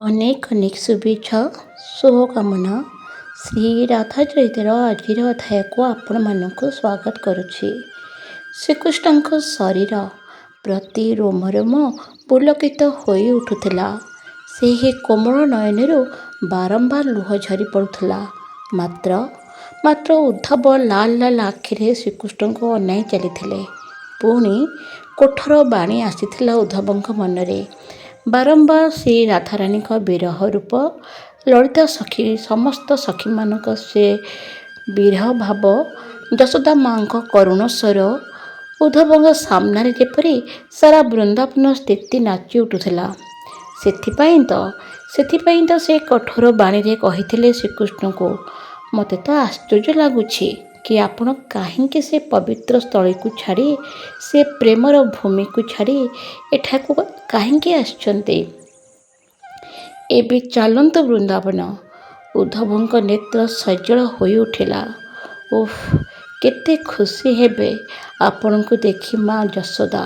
ଅନେକ ଅନେକ ଶୁଭେଚ୍ଛା ଶୁଭକାମନା। ଶ୍ରୀ ରାଧା ଚରିତ୍ର ଆଜିର ଅଧ୍ୟାୟକୁ ଆପଣମାନଙ୍କୁ ସ୍ୱାଗତ କରୁଛି। ଶ୍ରୀକୃଷ୍ଣଙ୍କ ଶରୀର ପ୍ରତି ରୋମ ରୋମ ପୁଲକିତ ହୋଇ ଉଠୁଥିଲା। ସେହି କୋମଳ ନୟନରୁ ବାରମ୍ବାର ଲୁହ ଝରି ପଡ଼ୁଥିଲା। ମାତ୍ର ଉଦ୍ଧବ ଲାଲ ଲାଲ ଆଖିରେ ଶ୍ରୀକୃଷ୍ଣଙ୍କୁ ଅନାଇ ଚାଲିଥିଲେ। ପୁଣି କଠୋର ବାଣୀ ଆସିଥିଲା ଉଦ୍ଧବଙ୍କ ମନରେ। ବାରମ୍ବାର ଶ୍ରୀ ରାଧାରାଣୀଙ୍କ ବିରହ ରୂପ, ଲଳିତା ସଖୀ ସମସ୍ତ ସଖୀମାନଙ୍କ ସେ ବିରହ ଭାବ, ଯଶୋଦା ମାଙ୍କ କରୁଣ ସ୍ୱର, ଉଦ୍ଧବଙ୍କ ସାମ୍ନାରେ ଯେପରି ସାରା ବୃନ୍ଦାବନ ସ୍ଥିତି ନାଚି ଉଠୁଥିଲା। ସେଥିପାଇଁ ତ ସେ କଠୋର ବାଣୀରେ କହିଥିଲେ ଶ୍ରୀକୃଷ୍ଣଙ୍କୁ, ମୋତେ ତ ଆଶ୍ଚର୍ଯ୍ୟ ଲାଗୁଛି କି ଆପଣ କାହିଁକି ସେ ପବିତ୍ର ସ୍ଥଳୀକୁ ଛାଡ଼ି, ସେ ପ୍ରେମର ଭୂମିକୁ ଛାଡ଼ି ଏଠାକୁ କାହିଁକି ଆସିଛନ୍ତି? ଏବେ ଚାଲନ୍ତୁ ବୃନ୍ଦାବନ। ଉଦ୍ଧବଙ୍କ ନେତ୍ର ସଜଳ ହୋଇ ଉଠିଲା। ଓଃ, କେତେ ଖୁସି ହେବେ ଆପଣଙ୍କୁ ଦେଖି ମା ଯଶୋଦା,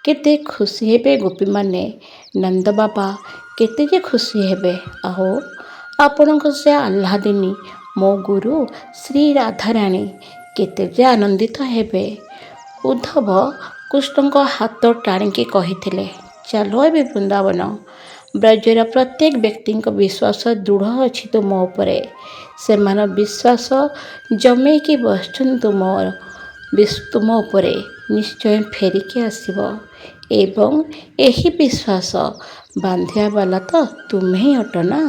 କେତେ ଖୁସି ହେବେ ଗୋପୀମାନେ, ନନ୍ଦବାବା କେତେ ଯେ ଖୁସି ହେବେ। ଆଉ ଆପଣଙ୍କ ସେ ଆହ୍ଲାଦିନୀ ମୋ ଗୁରୁ ଶ୍ରୀ ରାଧାରାଣୀ କେତେ ଯେ ଆନନ୍ଦିତ ହେବେ। ଉଦ୍ଧବ କୃଷ୍ଣଙ୍କ ହାତ ଟାଣିକି କହିଥିଲେ, ଚାଲ ଏବେ ବୃନ୍ଦାବନ। ବ୍ରଜର ପ୍ରତ୍ୟେକ ବ୍ୟକ୍ତିଙ୍କ ବିଶ୍ୱାସ ଦୃଢ଼ ଅଛି ତୁମ ଉପରେ। ସେମାନେ ବିଶ୍ୱାସ ଜମେଇକି ବସିଛନ୍ତି ତୁମ ଉପରେ ନିଶ୍ଚୟ ଫେରିକି ଆସିବ। ଏବଂ ଏହି ବିଶ୍ୱାସ ବାନ୍ଧିବା ବାଲା ତ ତୁମେ ହିଁ ଅଟ ନା?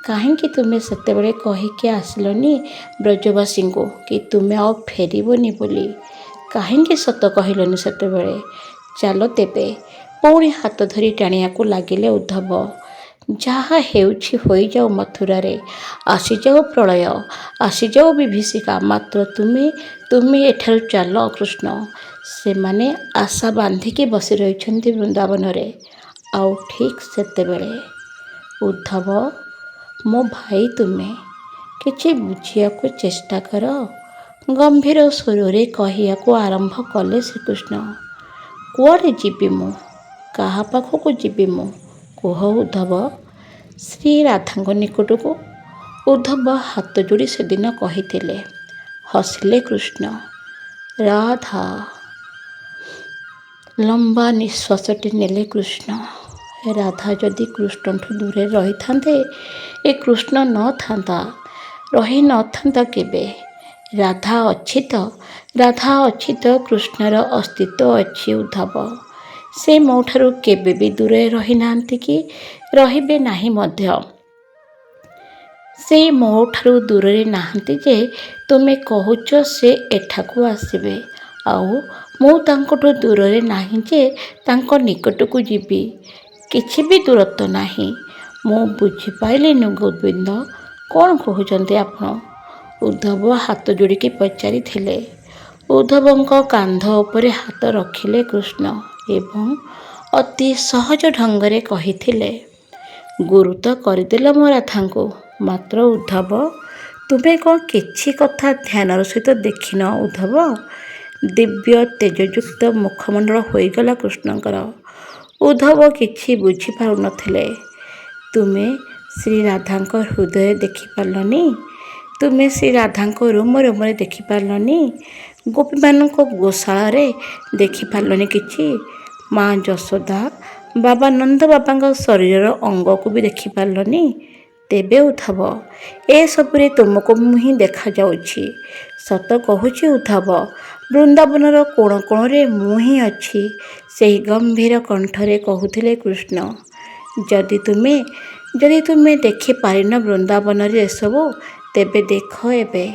କାହିଁକି ତୁମେ ସେତେବେଳେ କହିକି ଆସିଲନି ବ୍ରଜବାସୀଙ୍କୁ କି ତୁମେ ଆଉ ଫେରିବନି ବୋଲି? କାହିଁକି ସତ କହିଲନି ସେତେବେଳେ? ଚାଲ ତେବେ। ପୁଣି ହାତ ଧରି ଟାଣିବାକୁ ଲାଗିଲେ ଉଦ୍ଧବ। ଯାହା ହେଉଛି ହୋଇଯାଉ ମଥୁରାରେ, ଆସିଯାଉ ପ୍ରଳୟ, ଆସିଯାଉ ବିଭୀଷିକା, ମାତ୍ର ତୁମେ ଏଠାରୁ ଚାଲ କୃଷ୍ଣ। ସେମାନେ ଆଶା ବାନ୍ଧିକି ବସି ରହିଛନ୍ତି ବୃନ୍ଦାବନରେ। ଆଉ ଠିକ୍ ସେତେବେଳେ, ଉଦ୍ଧବ ମୋ ଭାଇ ତୁମେ କିଛି ବୁଝିବାକୁ ଚେଷ୍ଟା କର, ଗମ୍ଭୀର ସ୍ୱରରେ କହିବାକୁ ଆରମ୍ଭ କଲେ ଶ୍ରୀକୃଷ୍ଣ। କୁଆଡ଼େ ଯିବି ମୁଁ? କାହା ପାଖକୁ ଯିବି ମୁଁ? କୁହ ଉଦ୍ଧବ। ଶ୍ରୀ ରାଧାଙ୍କ ନିକଟକୁ। ଉଦ୍ଧବ ହାତ ଯୋଡ଼ି ସେଦିନ କହିଥିଲେ। ହସିଲେ କୃଷ୍ଣ। ରାଧା। ଲମ୍ବା ନିଶ୍ୱାସଟି ନେଲେ କୃଷ୍ଣ। ରାଧା ଯଦି କୃଷ୍ଣଠୁ ଦୂରରେ ରହିଥାନ୍ତେ, ଏ କୃଷ୍ଣ ରହି ନଥାନ୍ତା କେବେ। ରାଧା ଅଛି ତ କୃଷ୍ଣର ଅସ୍ତିତ୍ୱ ଅଛି ଉଦ୍ଧବ। ସେ ମୋ ଠାରୁ କେବେ ବି ଦୂରରେ ରହିନାହାନ୍ତି କି ରହିବେ ନାହିଁ ମଧ୍ୟ। ସେ ମୋ ଠାରୁ ଦୂରରେ ନାହାନ୍ତି ଯେ ତୁମେ କହୁଛ ସେ ଏଠାକୁ ଆସିବେ। ଆଉ ମୁଁ ତାଙ୍କଠୁ ଦୂରରେ ନାହିଁ ଯେ ତାଙ୍କ ନିକଟକୁ ଯିବି। କିଛି ବି ଦୂରତ୍ୱ ନାହିଁ। ମୁଁ ବୁଝିପାରିଲିନି ଗୋବିନ୍ଦ, କ'ଣ କହୁଛନ୍ତି ଆପଣ? ଉଦ୍ଧବ ହାତ ଯୋଡ଼ିକି ପଚାରିଥିଲେ। ଉଦ୍ଧବଙ୍କ କାନ୍ଧ ଉପରେ ହାତ ରଖିଲେ କୃଷ୍ଣ ଏବଂ ଅତି ସହଜ ଢଙ୍ଗରେ କହିଥିଲେ, ଗୁରୁ ତ କରିଦେଲ ମୋ ରାଧାଙ୍କୁ, ମାତ୍ର ଉଦ୍ଧବ ତୁମେ କ'ଣ କିଛି କଥା ଧ୍ୟାନର ସହିତ ଦେଖିନ ଉଦ୍ଧବ? ଦିବ୍ୟ ତେଜଯୁକ୍ତ ମୁଖମଣ୍ଡଳ ହୋଇଗଲା କୃଷ୍ଣଙ୍କର। ଉଦ୍ଧବ କିଛି ବୁଝିପାରୁନଥିଲେ। ତୁମେ ଶ୍ରୀ ରାଧାଙ୍କ ହୃଦୟ ଦେଖିପାରିଲନି? ତୁମେ ଶ୍ରୀ ରାଧାଙ୍କ ରୋମ ରୋମରେ ଦେଖିପାରିଲନି? ଗୋପୀମାନଙ୍କ ଗୋଶାଳାରେ ଦେଖିପାରିଲନି କିଛି? ମା ଯଶୋଦା, ବାବା ନନ୍ଦବାବାଙ୍କ ଶରୀରର ଅଙ୍ଗକୁ ବି ଦେଖିପାରିଲନି? ତେବେ ଉଦ୍ଧବ, ଏସବୁରେ ତୁମକୁ ମୁଁ ହିଁ ଦେଖାଯାଉଛି। ସତ କହୁଛି ଉଦ୍ଧବ, ବୃନ୍ଦାବନର କୋଣ କୋଣରେ ମୁଁ ହିଁ ଅଛି। ସେହି ଗମ୍ଭୀର କଣ୍ଠରେ କହୁଥିଲେ କୃଷ୍ଣ। ଯଦି ତୁମେ ଦେଖିପାରିନ ବୃନ୍ଦାବନରେ ଏସବୁ, ତେବେ ଦେଖ ଏବେ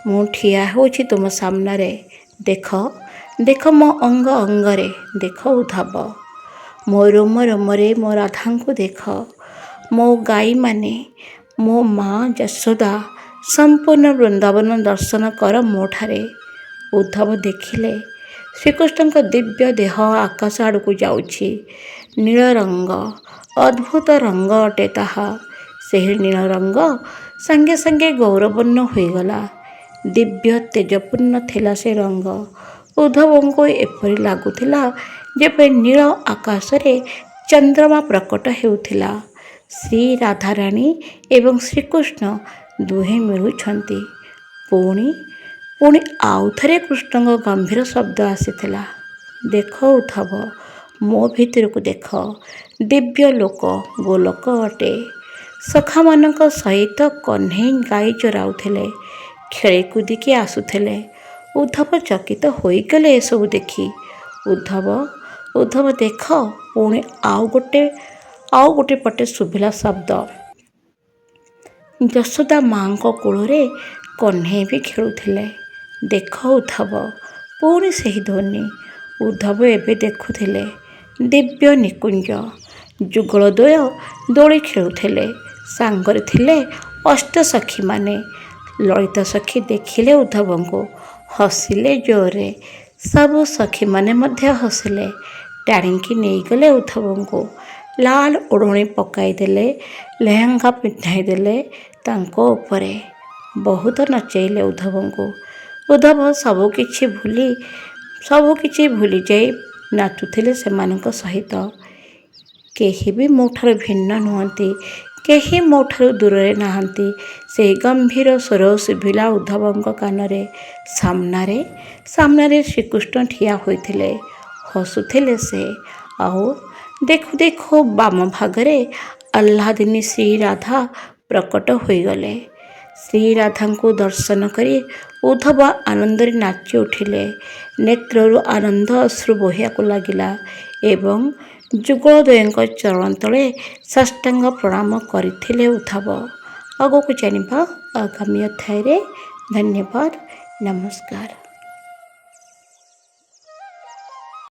ମୁଁ ଠିଆ ହେଉଛି ତୁମ ସାମ୍ନାରେ। ଦେଖ ମୋ ଅଙ୍ଗ ଅଙ୍ଗରେ, ଦେଖ ଉଦ୍ଧବ। ମୋ ରୋମ ରୋମରେ ମୋ ରାଧାଙ୍କୁ ଦେଖ। ମୋ ଗାଈମାନେ, ମୋ ମା ଯଶୋଦା, ସମ୍ପୂର୍ଣ୍ଣ ବୃନ୍ଦାବନ ଦର୍ଶନ କର ମୋ ଠାରେ। ଉଦ୍ଧବ ଦେଖିଲେ ଶ୍ରୀକୃଷ୍ଣଙ୍କ ଦିବ୍ୟ ଦେହ ଆକାଶ ଆଡ଼କୁ ଯାଉଛି। ନୀଳ ରଙ୍ଗ, ଅଦ୍ଭୁତ ରଙ୍ଗ ଅଟେ ତାହା। ସେହି ନୀଳ ରଙ୍ଗ ସାଙ୍ଗେ ସାଙ୍ଗେ ଗୌରବର୍ଣ୍ଣ ହୋଇଗଲା। ଦିବ୍ୟ ତେଜପୂର୍ଣ୍ଣ ଥିଲା ସେ ରଙ୍ଗ। ଉଦ୍ଧବଙ୍କୁ ଏପରି ଲାଗୁଥିଲା ଯେପରି ନୀଳ ଆକାଶରେ ଚନ୍ଦ୍ରମା ପ୍ରକଟ ହେଉଥିଲା। ଶ୍ରୀ ରାଧାରାଣୀ ଏବଂ ଶ୍ରୀକୃଷ୍ଣ ଦୁହେଁ ମିଳୁଛନ୍ତି। ପୁଣି ପୁଣି ଆଉଥରେ କୃଷ୍ଣଙ୍କ ଗମ୍ଭୀର ଶବ୍ଦ ଆସିଥିଲା, ଦେଖ ଉଦ୍ଧବ, ମୋ ଭିତରକୁ ଦେଖ। ଦିବ୍ୟ ଲୋକ ଗୋଲୋକ ଅଟେ। ସଖାମାନଙ୍କ ସହିତ କହ୍ନେଇ ଗାଈ ଚରାଉଥିଲେ, ଖେଳି କୁଦିକି ଆସୁଥିଲେ। ଉଦ୍ଧବ ଚକିତ ହୋଇଗଲେ ଏସବୁ ଦେଖି। ଉଦ୍ଧବ ଦେଖ। ପୁଣି ଆଉ ଗୋଟେ ପଟେ ଶୁଭିଲା ଶବ୍ଦ। ଯଶୋଦା ମାଙ୍କ କୋଳରେ କହ୍ନେଇ ବି ଖେଳୁଥିଲେ। ଦେଖ ଉଦ୍ଧବ। ପୁଣି ସେହି ଧ୍ୱନି। ଉଦ୍ଧବ ଏବେ ଦେଖୁଥିଲେ ଦିବ୍ୟ ନିକୁଞ୍ଜ। ଯୁଗଳଦ୍ୱୟ ଦୋଳି ଖେଳୁଥିଲେ। ସାଙ୍ଗରେ ଥିଲେ ଅଷ୍ଟସଖୀମାନେ। ଲଳିତା ସଖୀ ଦେଖିଲେ ଉଦ୍ଧବଙ୍କୁ, ହସିଲେ ଜୋରରେ। ସବୁ ସଖୀମାନେ ମଧ୍ୟ ହସିଲେ। ଟାଣିକି ନେଇଗଲେ ଉଦ୍ଧବଙ୍କୁ। ଲାଲ ଓଢ଼ଣା ପକାଇଦେଲେ, ଲେହେଙ୍ଗା ପିନ୍ଧାଇଦେଲେ ତାଙ୍କ ଉପରେ। ବହୁତ ନଚାଇଲେ ଉଦ୍ଧବଙ୍କୁ। ଉଦ୍ଧବ ସବୁକିଛି ଭୁଲିଯାଇ ନାଚୁଥିଲେ ସେମାନଙ୍କ ସହିତ। କେହି ବି ମୋଠାରୁ ଭିନ୍ନ ନୁହନ୍ତି, କେହି ମୋଠାରୁ ଦୂରରେ ନାହାନ୍ତି। ସେହି ଗମ୍ଭୀର ସ୍ୱର ଶୁଭିଲା ଉଦ୍ଧବଙ୍କ କାନରେ। ସାମ୍ନାରେ ଶ୍ରୀକୃଷ୍ଣ ଠିଆ ହୋଇଥିଲେ। ହସୁଥିଲେ ସେ। ଆଉ ଦେଖୁ ଦେଖୁ ବାମ ଭାଗରେ ଆହ୍ଲାଦିନୀ ଶ୍ରୀରାଧା ପ୍ରକଟ ହୋଇଗଲେ। ଶ୍ରୀରାଧାଙ୍କୁ ଦର୍ଶନ କରି ଉଦ୍ଧବ ଆନନ୍ଦରେ ନାଚି ଉଠିଲେ। ନେତ୍ରରୁ ଆନନ୍ଦ ଅଶ୍ରୁ ବୋହିବାକୁ ଲାଗିଲା ଏବଂ ଯୁଗଳଦ୍ୱୟଙ୍କ ଚରଣ ତଳେ ସାଷ୍ଟାଙ୍ଗ ପ୍ରଣାମ କରିଥିଲେ ଉଦ୍ଧବ। ଆଗକୁ ଜାଣିବା ଆଗାମୀ ଅଧ୍ୟାୟରେ। ଧନ୍ୟବାଦ। ନମସ୍କାର।